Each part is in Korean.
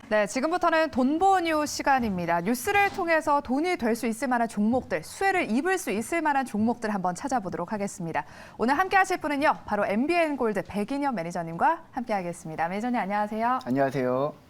네, 지금부터는 돈보뉴 시간입니다. 뉴스를 통해서 돈이 될 수 있을 만한 종목들, 수혜를 입을 수 있을 만한 종목들 한번 찾아보도록 하겠습니다. 오늘 함께 하실 분은요, 바로 MBN골드 백인현 매니저님과 함께 하겠습니다. 매니저님 안녕하세요. 안녕하세요.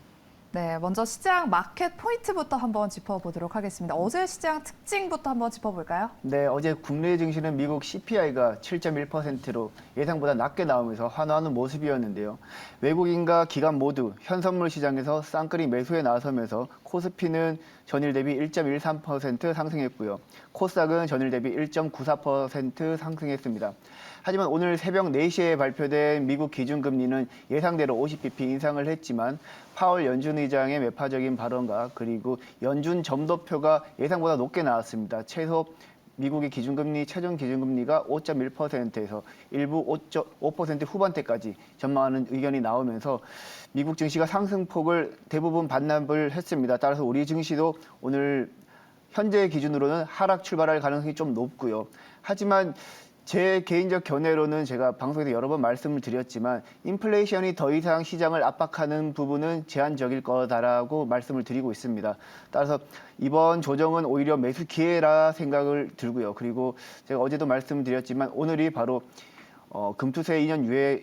네, 먼저 시장 마켓 포인트부터 한번 짚어보도록 하겠습니다. 어제 시장 특징부터 한번 짚어볼까요? 네, 어제 국내 증시는 미국 CPI가 7.1%로 예상보다 낮게 나오면서 환호하는 모습이었는데요. 외국인과 기관 모두 현선물 시장에서 쌍끌이 매수에 나서면서 코스피는 전일 대비 1.13% 상승했고요. 코스닥은 전일 대비 1.94% 상승했습니다. 하지만 오늘 새벽 4시에 발표된 미국 기준금리는 예상대로 50bp 인상을 했지만 파월 연준 의장의 매파적인 발언과 그리고 연준 점도표가 예상보다 높게 나왔습니다. 최소 미국의 기준금리, 최종 기준금리가 5.1%에서 일부 5% 후반대까지 전망하는 의견이 나오면서 미국 증시가 상승폭을 대부분 반납을 했습니다. 따라서 우리 증시도 오늘 현재 기준으로는 하락 출발할 가능성이 좀 높고요. 하지만 제 개인적 견해로는 제가 방송에서 여러 번 말씀을 드렸지만 인플레이션이 더 이상 시장을 압박하는 부분은 제한적일 거다라고 말씀을 드리고 있습니다. 따라서 이번 조정은 오히려 매수 기회라 생각을 들고요. 그리고 제가 어제도 말씀드렸지만 오늘이 바로 금투세 2년 유예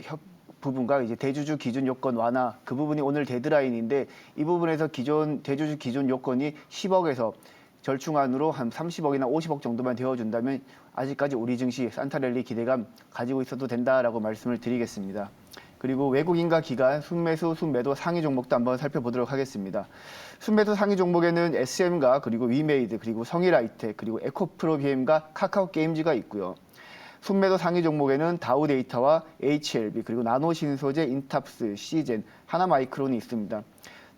부분과 이제 대주주 기준 요건 완화 그 부분이 오늘 데드라인인데 이 부분에서 기존 대주주 기준 요건이 10억에서 절충안으로 한 30억이나 50억 정도만 되어준다면 아직까지 우리 증시 산타랠리 기대감 가지고 있어도 된다라고 말씀을 드리겠습니다. 그리고 외국인과 기관, 순매수, 순매도 상위 종목도 한번 살펴보도록 하겠습니다. 순매수 상위 종목에는 SM과 그리고 위메이드, 그리고 성일아이텍, 그리고 에코프로비엠과 카카오게임즈가 있고요. 순매도 상위 종목에는 다우데이터와 HLB, 그리고 나노신소재, 인탑스, 시젠, 하나마이크론이 있습니다.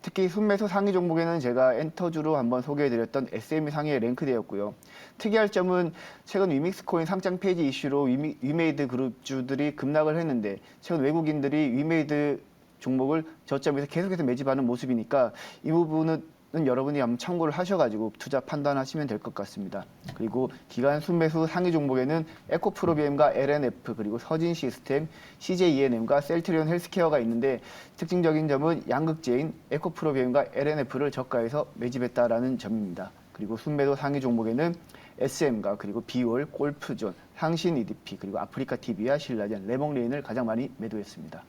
특히 순매수 상위 종목에는 제가 엔터주로 한번 소개해드렸던 SM이 상위에 랭크되었고요. 특이할 점은 최근 위믹스코인 상장 폐지 이슈로 위메이드 그룹주들이 급락을 했는데 최근 외국인들이 위메이드 종목을 저점에서 계속해서 매집하는 모습이니까 이 부분은 여러분이 한번 참고를 하셔가지고 투자 판단하시면 될 것 같습니다. 그리고 기관 순매수 상위 종목에는 에코프로비엠과 LNF 그리고 서진시스템, CJENM과 셀트리온 헬스케어가 있는데 특징적인 점은 양극재인 에코프로비엠과 LNF를 저가에서 매집했다라는 점입니다. 그리고 순매도 상위 종목에는 SM과 그리고 비올, 골프존, 향신 EDP 그리고 아프리카 TV와 신라젠, 레몽레인을 가장 많이 매도했습니다.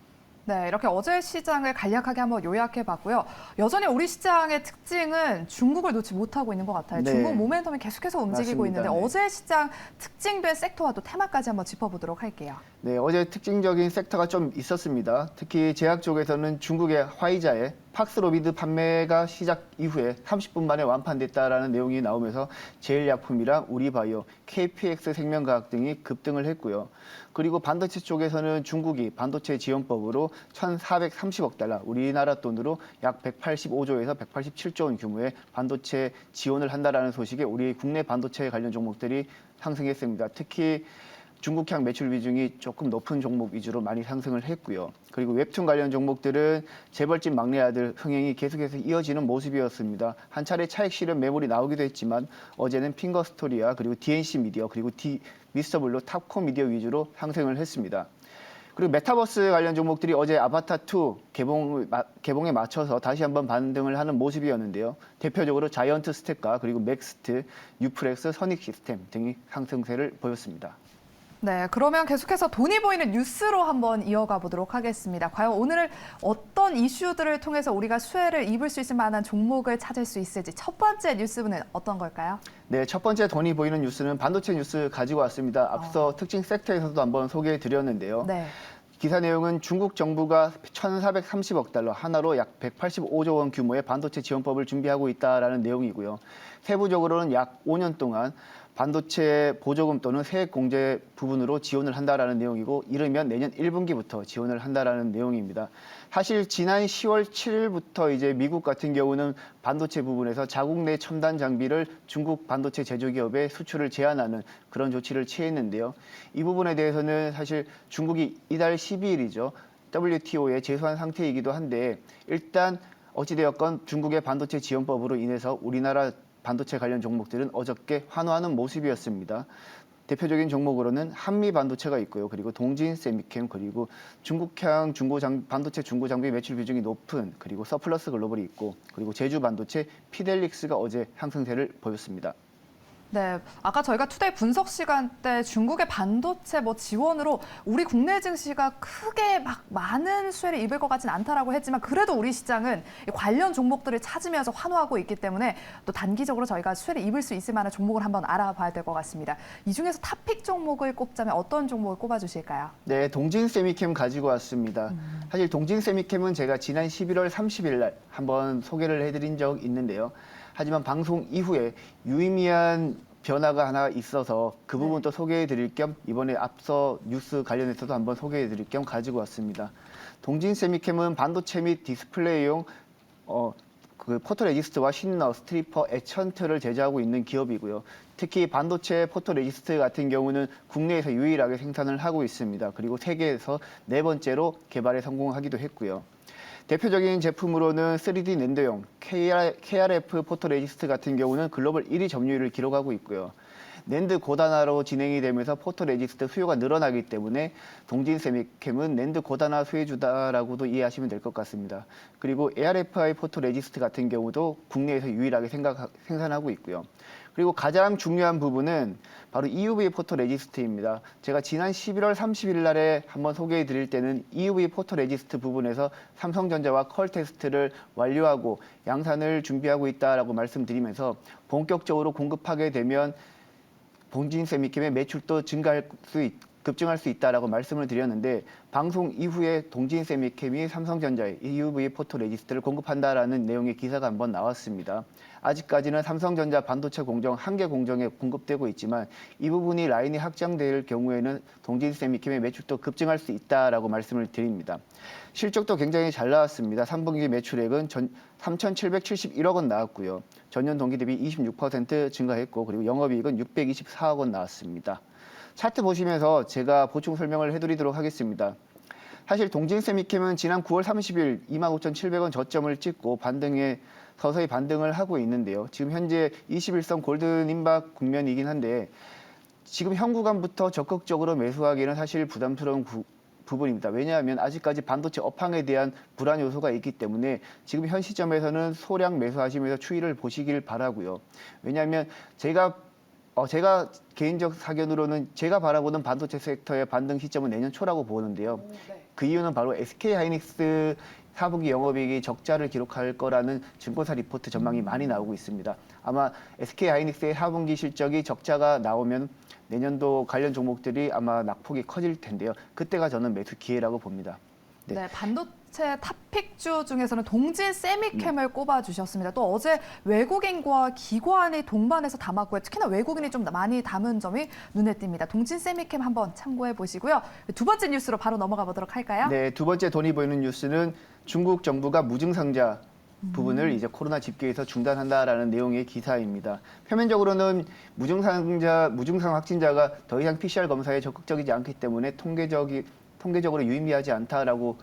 네, 이렇게 어제 시장을 간략하게 한번 요약해봤고요. 여전히 우리 시장의 특징은 중국을 놓지 못하고 있는 것 같아요. 네. 중국 모멘텀이 계속해서 움직이고 맞습니다. 있는데 네. 어제 시장 특징된 섹터와 또 테마까지 한번 짚어보도록 할게요. 네, 어제 특징적인 섹터가 좀 있었습니다. 특히 제약 쪽에서는 중국의 화이자의 팍스로비드 판매가 시작 이후에 30분 만에 완판됐다라는 내용이 나오면서 제일약품이랑 우리바이오, KPX 생명과학 등이 급등을 했고요. 그리고 반도체 쪽에서는 중국이 반도체 지원법으로 1,430억 달러, 우리나라 돈으로 약 185조에서 187조 원 규모의 반도체 지원을 한다라는 소식에 우리 국내 반도체 관련 종목들이 상승했습니다. 특히 중국향 매출 비중이 조금 높은 종목 위주로 많이 상승을 했고요. 그리고 웹툰 관련 종목들은 재벌집 막내 아들 흥행이 계속해서 이어지는 모습이었습니다. 한 차례 차익 실현 매물이 나오기도 했지만 어제는 핑거스토리와 그리고 DNC 미디어 그리고 미스터블루, 탑코 미디어 위주로 상승을 했습니다. 그리고 메타버스 관련 종목들이 어제 아바타2 개봉에 맞춰서 다시 한번 반등을 하는 모습이었는데요. 대표적으로 자이언트 스텝과 그리고 맥스트, 유프렉스, 선익 시스템 등이 상승세를 보였습니다. 네, 그러면 계속해서 돈이 보이는 뉴스로 한번 이어가 보도록 하겠습니다. 과연 오늘 어떤 이슈들을 통해서 우리가 수혜를 입을 수 있을 만한 종목을 찾을 수 있을지 첫 번째 뉴스는 어떤 걸까요? 네, 첫 번째 돈이 보이는 뉴스는 반도체 뉴스 가지고 왔습니다. 앞서 특징 섹터에서도 한번 소개해 드렸는데요. 네. 기사 내용은 중국 정부가 1,430억 달러, 하나로 약 185조 원 규모의 반도체 지원법을 준비하고 있다라는 내용이고요. 세부적으로는 약 5년 동안 반도체 보조금 또는 세액 공제 부분으로 지원을 한다라는 내용이고 이르면 내년 1분기부터 지원을 한다라는 내용입니다. 사실 지난 10월 7일부터 이제 미국 같은 경우는 반도체 부분에서 자국 내 첨단 장비를 중국 반도체 제조기업에 수출을 제한하는 그런 조치를 취했는데요. 이 부분에 대해서는 사실 중국이 이달 12일이죠. WTO에 제소한 상태이기도 한데 일단 어찌되었건 중국의 반도체 지원법으로 인해서 우리나라 반도체 관련 종목들은 어저께 환호하는 모습이었습니다. 대표적인 종목으로는 한미 반도체가 있고요. 그리고 동진 세미캠, 그리고 중국향 반도체 중고 장비 매출 비중이 높은, 그리고 서플러스 글로벌이 있고, 그리고 제주 반도체 피델릭스가 어제 상승세를 보였습니다. 네, 아까 저희가 투데이 분석 시간 때 중국의 반도체 지원으로 우리 국내 증시가 크게 막 많은 수혜를 입을 것 같진 않다라고 했지만 그래도 우리 시장은 이 관련 종목들을 찾으면서 환호하고 있기 때문에 또 단기적으로 저희가 수혜를 입을 수 있을 만한 종목을 한번 알아봐야 될 것 같습니다. 이 중에서 탑픽 종목을 꼽자면 어떤 종목을 꼽아주실까요? 네, 동진 세미캠 가지고 왔습니다. 사실 동진 세미캠은 제가 지난 11월 30일 날 한번 소개를 해드린 적 있는데요. 하지만 방송 이후에 유의미한 변화가 하나 있어서 그 부분 또 소개해 드릴 겸 이번에 앞서 뉴스 관련해서도 한번 소개해 드릴 겸 가지고 왔습니다. 동진 세미캠은 반도체 및 디스플레이용 그 포토레지스트와 쉰너, 스트리퍼, 에천트를 제작하고 있는 기업이고요. 특히 반도체 포토레지스트 같은 경우는 국내에서 유일하게 생산을 하고 있습니다. 그리고 세계에서 네 번째로 개발에 성공하기도 했고요. 대표적인 제품으로는 3D 낸더용, KRF 포토레지스트 같은 경우는 글로벌 1위 점유율을 기록하고 있고요. 낸드 고단화로 진행이 되면서 포토레지스트 수요가 늘어나기 때문에 동진 세미캠은 낸드 고단화 수혜주다라고도 이해하시면 될 것 같습니다. 그리고 ARFI 포토레지스트 같은 경우도 국내에서 유일하게 생산하고 있고요. 그리고 가장 중요한 부분은 바로 EUV 포토레지스트입니다. 제가 지난 11월 30일 날에 한번 소개해 드릴 때는 EUV 포토레지스트 부분에서 삼성전자와 퀄 테스트를 완료하고 양산을 준비하고 있다라고 말씀드리면서 본격적으로 공급하게 되면 동진 세미캠의 매출도 급증할 수 있다라고 말씀을 드렸는데 방송 이후에 동진 세미캠이 삼성전자에 EUV 포토레지스트를 공급한다라는 내용의 기사가 한번 나왔습니다. 아직까지는 삼성전자 반도체 공정 1개 공정에 공급되고 있지만 이 부분이 라인이 확장될 경우에는 동진 세미캠의 매출도 급증할 수 있다라고 말씀을 드립니다. 실적도 굉장히 잘 나왔습니다. 3분기 매출액은 3,771억 원 나왔고요. 전년 동기 대비 26% 증가했고 그리고 영업이익은 624억 원 나왔습니다. 차트 보시면서 제가 보충 설명을 해드리도록 하겠습니다. 사실 동진 세미캠은 지난 9월 30일 25,700원 저점을 찍고 서서히 반등을 하고 있는데요. 지금 현재 21선 골든 임박 국면이긴 한데 지금 현 구간부터 적극적으로 매수하기는 사실 부담스러운 부분입니다. 왜냐하면 아직까지 반도체 업황에 대한 불안 요소가 있기 때문에 지금 현 시점에서는 소량 매수하시면서 추이를 보시길 바라고요. 왜냐하면 제가 개인적 사견으로는 제가 바라보는 반도체 섹터의 반등 시점은 내년 초라고 보는데요. 그 이유는 바로 SK하이닉스 4분기 영업이익이 적자를 기록할 거라는 증권사 리포트 전망이 많이 나오고 있습니다. 아마 SK하이닉스의 4분기 실적이 적자가 나오면 내년도 관련 종목들이 아마 낙폭이 커질 텐데요. 그때가 저는 매수 기회라고 봅니다. 네, 반도체 탑픽주 중에서는 동진 세미캠을 꼽아주셨습니다. 또 어제 외국인과 기관이 동반해서 담았고요. 특히나 외국인이 좀 많이 담은 점이 눈에 띕니다. 동진 세미캠 한번 참고해 보시고요. 두 번째 뉴스로 바로 넘어가 보도록 할까요? 네, 두 번째 돈이 보이는 뉴스는 중국 정부가 무증상자 부분을 이제 코로나 집계에서 중단한다라는 내용의 기사입니다. 표면적으로는 무증상 확진자가 더 이상 PCR 검사에 적극적이지 않기 때문에 통계적으로 유의미하지 않다라고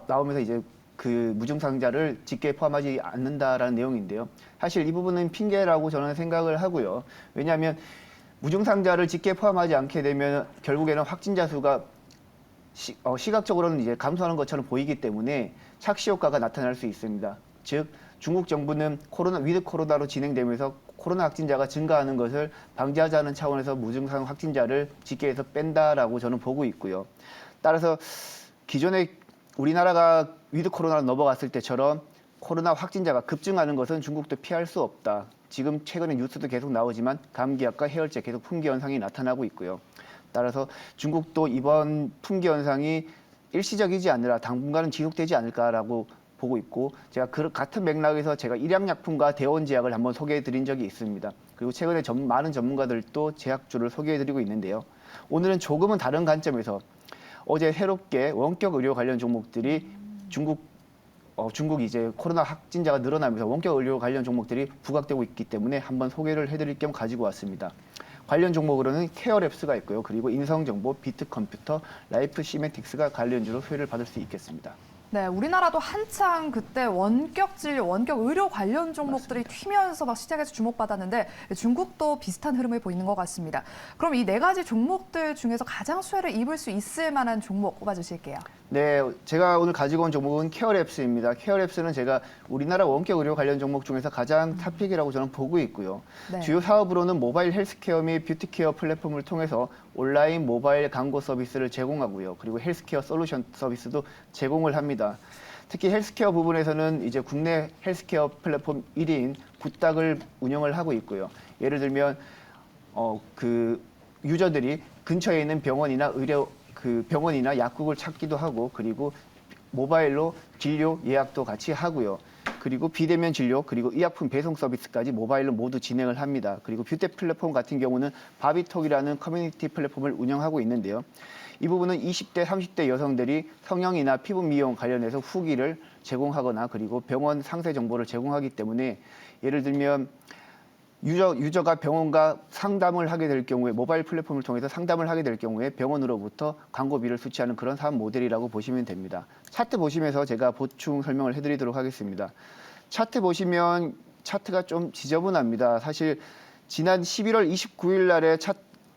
나오면서 이제 그 무증상자를 집계에 포함하지 않는다라는 내용인데요. 사실 이 부분은 핑계라고 저는 생각을 하고요. 왜냐하면 무증상자를 집계에 포함하지 않게 되면 결국에는 확진자 수가 시각적으로는 이제 감소하는 것처럼 보이기 때문에 착시 효과가 나타날 수 있습니다. 즉 중국 정부는 위드 코로나로 진행되면서 코로나 확진자가 증가하는 것을 방지하자는 차원에서 무증상 확진자를 집계에서 뺀다라고 저는 보고 있고요. 따라서 기존에 우리나라가 위드 코로나로 넘어갔을 때처럼 코로나 확진자가 급증하는 것은 중국도 피할 수 없다. 지금 최근에 뉴스도 계속 나오지만 감기약과 해열제 계속 품귀 현상이 나타나고 있고요. 따라서 중국도 이번 품귀 현상이 일시적이지 않으라 당분간은 지속되지 않을까라고 보고 있고 제가 같은 맥락에서 제가 일양약품과 대원제약을 한번 소개해드린 적이 있습니다. 그리고 최근에 많은 전문가들도 제약주를 소개해드리고 있는데요. 오늘은 조금은 다른 관점에서 어제 새롭게 원격 의료 관련 종목들이 중국 이제 코로나 확진자가 늘어나면서 원격 의료 관련 종목들이 부각되고 있기 때문에 한번 소개를 해드릴 겸 가지고 왔습니다. 관련 종목으로는 케어랩스가 있고요. 그리고 인성정보, 비트컴퓨터, 라이프 시멘틱스가 관련주로 수혜를 받을 수 있겠습니다. 네, 우리나라도 한창 그때 원격 진료, 원격 의료 관련 종목들이 튀면서 막 시장에서 주목받았는데 중국도 비슷한 흐름을 보이는 것 같습니다. 그럼 이 네 가지 종목들 중에서 가장 수혜를 입을 수 있을 만한 종목 꼽아주실게요. 네, 제가 오늘 가지고 온 종목은 케어랩스입니다. 케어랩스는 제가 우리나라 원격 의료 관련 종목 중에서 가장 탑픽이라고 저는 보고 있고요. 네. 주요 사업으로는 모바일 헬스케어 및 뷰티케어 플랫폼을 통해서 온라인 모바일 광고 서비스를 제공하고요. 그리고 헬스케어 솔루션 서비스도 제공을 합니다. 특히 헬스케어 부분에서는 이제 국내 헬스케어 플랫폼 1위인 굿닥을 운영을 하고 있고요. 예를 들면 그 유저들이 근처에 있는 병원이나 병원이나 약국을 찾기도 하고, 그리고 모바일로 진료 예약도 같이 하고요. 그리고 비대면 진료, 그리고 의약품 배송 서비스까지 모바일로 모두 진행을 합니다. 그리고 뷰티 플랫폼 같은 경우는 바비톡이라는 커뮤니티 플랫폼을 운영하고 있는데요. 이 부분은 20대, 30대 여성들이 성형이나 피부 미용 관련해서 후기를 제공하거나 그리고 병원 상세 정보를 제공하기 때문에, 예를 들면 유저가 병원과 상담을 하게 될 경우에, 모바일 플랫폼을 통해서 상담을 하게 될 경우에 병원으로부터 광고비를 수취하는 그런 사업 모델이라고 보시면 됩니다. 차트 보시면서 제가 보충 설명을 해드리도록 하겠습니다. 차트 보시면 차트가 좀 지저분합니다. 사실 지난 11월 29일 날에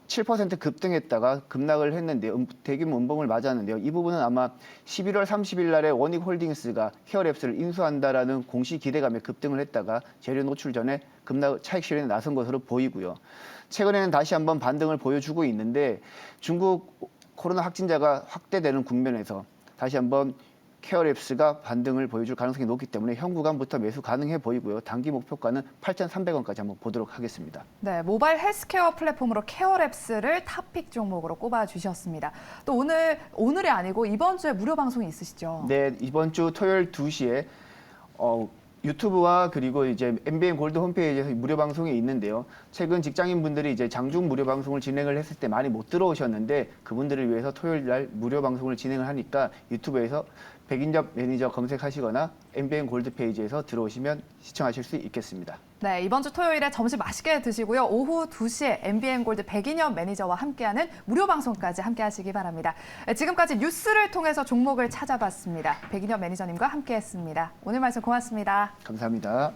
7% 급등했다가 급락을 했는데요. 대규모 음봉을 맞았는데요. 이 부분은 아마 11월 30일 날에 원익홀딩스가 케어랩스를 인수한다라는 공시 기대감에 급등을 했다가 재료 노출 전에 급락 차익 실현에 나선 것으로 보이고요. 최근에는 다시 한번 반등을 보여주고 있는데, 중국 코로나 확진자가 확대되는 국면에서 다시 한번 케어랩스가 반등을 보여줄 가능성이 높기 때문에 현 구간부터 매수 가능해 보이고요. 단기 목표가는 8,300원까지 한번 보도록 하겠습니다. 네, 모바일 헬스케어 플랫폼으로 케어랩스를 탑픽 종목으로 꼽아주셨습니다. 또 오늘이 아니고 이번 주에 무료 방송이 있으시죠? 네, 이번 주 토요일 2시에 유튜브와 그리고 이제 MBN 골드 홈페이지에서 무료 방송이 있는데요. 최근 직장인분들이 이제 장중 무료 방송을 진행을 했을 때 많이 못 들어오셨는데, 그분들을 위해서 토요일 날 무료 방송을 진행을 하니까 유튜브에서 백인엽 매니저 검색하시거나 MBN 골드 페이지에서 들어오시면 시청하실 수 있겠습니다. 네, 이번 주 토요일에 점심 맛있게 드시고요. 오후 2시에 MBN 골드 백인엽 매니저와 함께하는 무료 방송까지 함께하시기 바랍니다. 지금까지 뉴스를 통해서 종목을 찾아봤습니다. 백인엽 매니저님과 함께했습니다. 오늘 말씀 고맙습니다. 감사합니다.